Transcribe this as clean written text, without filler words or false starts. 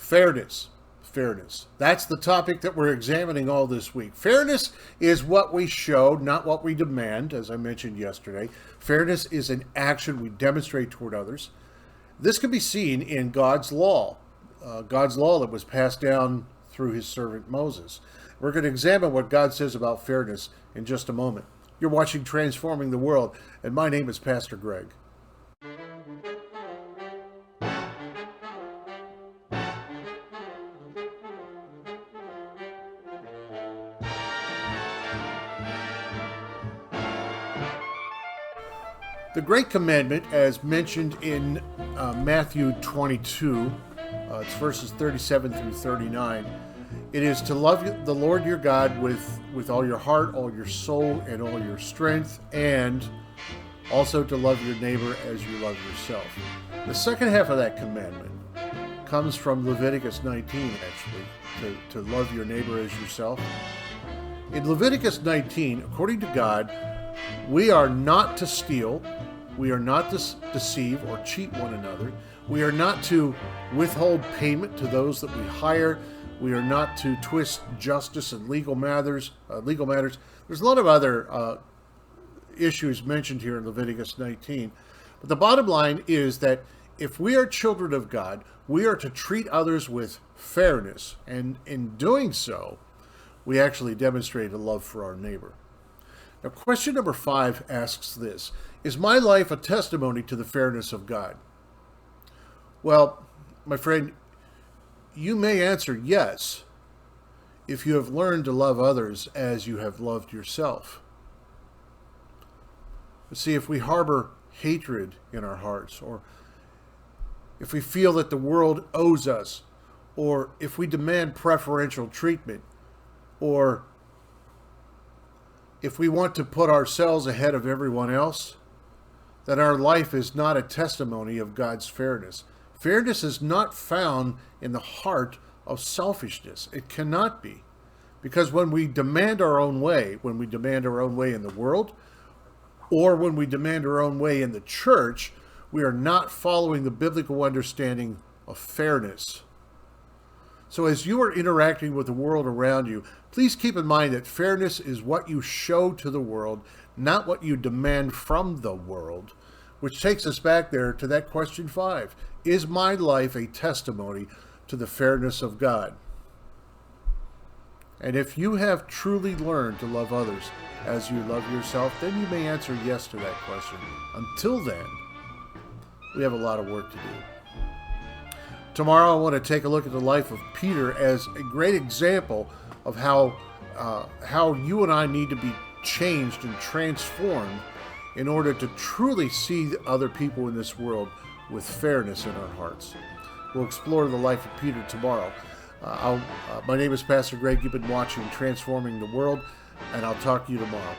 Fairness. Fairness. That's the topic that we're examining all this week. Fairness is what we show, not what we demand, as I mentioned yesterday. Fairness is an action we demonstrate toward others. This can be seen in God's law that was passed down through his servant Moses. We're going to examine what God says about fairness in just a moment. You're watching Transforming the World, and my name is Pastor Greg. The Great Commandment, as mentioned in Matthew 22, it's verses 37 through 39, it is to love the Lord your God with all your heart, all your soul, and all your strength, and also to love your neighbor as you love yourself. The second half of that commandment comes from Leviticus 19, actually, to love your neighbor as yourself. In Leviticus 19, according to God, we are not to steal, we are not to deceive or cheat one another, we are not to withhold payment to those that we hire, we are not to twist justice and legal matters. There's a lot of other issues mentioned here in Leviticus 19. But the bottom line is that if we are children of God, we are to treat others with fairness. And in doing so, we actually demonstrate a love for our neighbor. Now, question number 5 asks this: is my life a testimony to the fairness of God? Well, my friend, you may answer yes if you have learned to love others as you have loved yourself. But see, if we harbor hatred in our hearts, or if we feel that the world owes us, or if we demand preferential treatment, or if we want to put ourselves ahead of everyone else, then our life is not a testimony of God's fairness. Fairness is not found in the heart of selfishness. It cannot be. Because when we demand our own way, when we demand our own way in the world, or when we demand our own way in the church, we are not following the biblical understanding of fairness. So as you are interacting with the world around you, please keep in mind that fairness is what you show to the world, not what you demand from the world, which takes us back there to that question 5. Is my life a testimony to the fairness of God? And if you have truly learned to love others as you love yourself, then you may answer yes to that question. Until then, we have a lot of work to do. Tomorrow I want to take a look at the life of Peter as a great example of how you and I need to be changed and transformed in order to truly see other people in this world with fairness in our hearts. We'll explore the life of Peter tomorrow. My name is Pastor Greg. You've been watching Transforming the World, and I'll talk to you tomorrow.